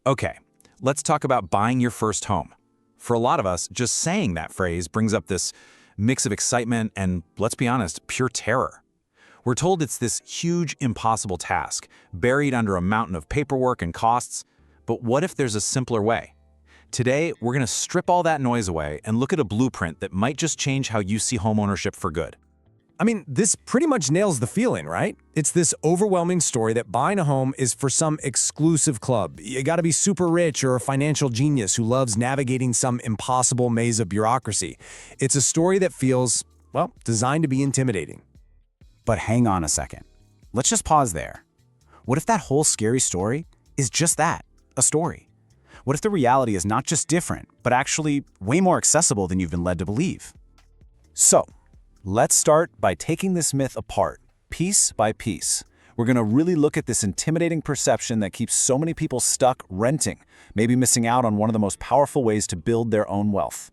Okay, let's talk about buying your first home. For a lot of us, just saying that phrase brings up this mix of excitement and, let's be honest, pure terror. We're told it's this huge, impossible task, buried under a mountain of paperwork and costs. But what if there's a simpler way? Today, we're going to strip all that noise away and look at a blueprint that might just change how you see homeownership for good. I mean, this pretty much nails the feeling, right? It's this overwhelming story that buying a home is for some exclusive club. You gotta be super rich or a financial genius who loves navigating some impossible maze of bureaucracy. It's a story that feels, well, designed to be intimidating. But hang on a second. Let's just pause there. What if that whole scary story is just that, a story? What if the reality is not just different, but actually way more accessible than you've been led to believe? So, let's start by taking this myth apart, piece by piece. We're going to really look at this intimidating perception that keeps so many people stuck renting, maybe missing out on one of the most powerful ways to build their own wealth.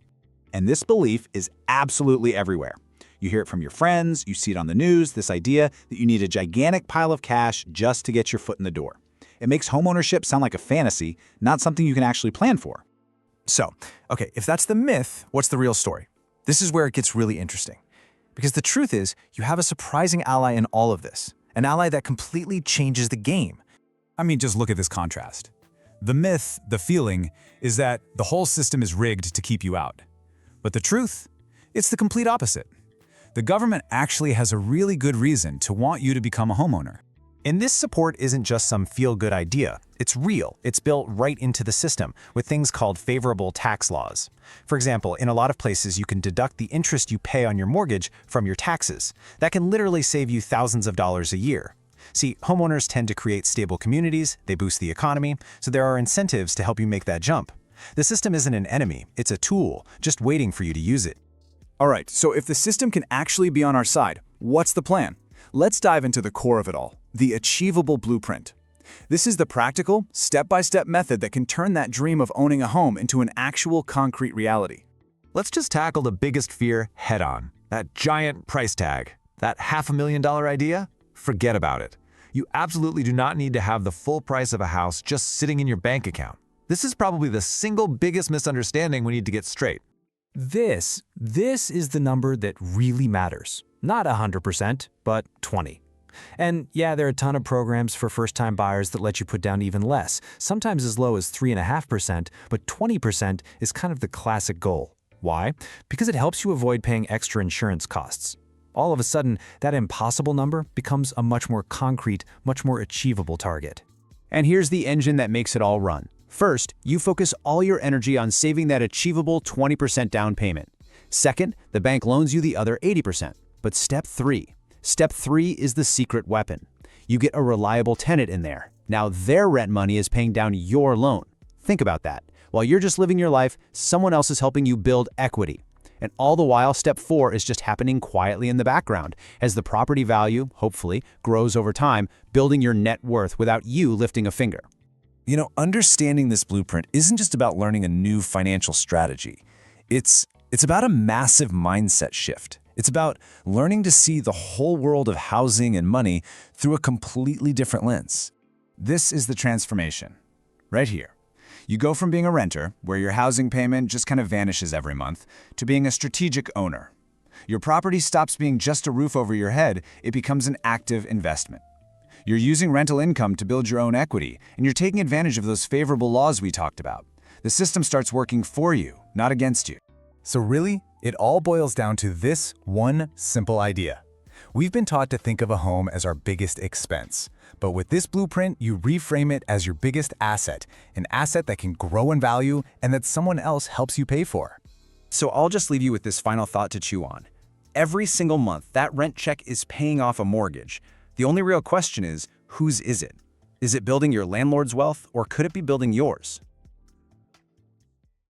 And this belief is absolutely everywhere. You hear it from your friends, you see it on the news, this idea that you need a gigantic pile of cash just to get your foot in the door. It makes homeownership sound like a fantasy, not something you can actually plan for. So, okay, if that's the myth, what's the real story? This is where it gets really interesting. Because the truth is, you have a surprising ally in all of this, an ally that completely changes the game. I mean, just look at this contrast. The myth, the feeling, is that the whole system is rigged to keep you out. But the truth? It's the complete opposite. The government actually has a really good reason to want you to become a homeowner. And this support isn't just some feel-good idea. It's real. It's built right into the system with things called favorable tax laws. For example, in a lot of places, you can deduct the interest you pay on your mortgage from your taxes. That can literally save you thousands of dollars a year. See, homeowners tend to create stable communities, they boost the economy, so there are incentives to help you make that jump. The system isn't an enemy, it's a tool, just waiting for you to use it. All right, so if the system can actually be on our side, what's the plan? Let's dive into the core of it all, the achievable blueprint. This is the practical, step-by-step method that can turn that dream of owning a home into an actual concrete reality. Let's just tackle the biggest fear head-on. That giant price tag. That $500,000 idea? Forget about it. You absolutely do not need to have the full price of a house just sitting in your bank account. This is probably the single biggest misunderstanding we need to get straight. This is the number that really matters. Not 100%, but 20. And yeah, there are a ton of programs for first-time buyers that let you put down even less, sometimes as low as 3.5%, but 20% is kind of the classic goal. Why? Because it helps you avoid paying extra insurance costs. All of a sudden, that impossible number becomes a much more concrete, much more achievable target. And here's the engine that makes it all run. First, you focus all your energy on saving that achievable 20% down payment. Second, the bank loans you the other 80%. But Step 3 is the secret weapon. You get a reliable tenant in there. Now their rent money is paying down your loan. Think about that. While you're just living your life, someone else is helping you build equity. And all the while, Step 4 is just happening quietly in the background as the property value, hopefully, grows over time, building your net worth without you lifting a finger. You know, understanding this blueprint isn't just about learning a new financial strategy. It's about a massive mindset shift. It's about learning to see the whole world of housing and money through a completely different lens. This is the transformation, right here. You go from being a renter, where your housing payment just kind of vanishes every month, to being a strategic owner. Your property stops being just a roof over your head, it becomes an active investment. You're using rental income to build your own equity, and you're taking advantage of those favorable laws we talked about. The system starts working for you, not against you. So really, it all boils down to this one simple idea. We've been taught to think of a home as our biggest expense. But with this blueprint, you reframe it as your biggest asset, an asset that can grow in value and that someone else helps you pay for. So I'll just leave you with this final thought to chew on. Every single month, that rent check is paying off a mortgage. The only real question is, whose is it? Is it building your landlord's wealth, or could it be building yours?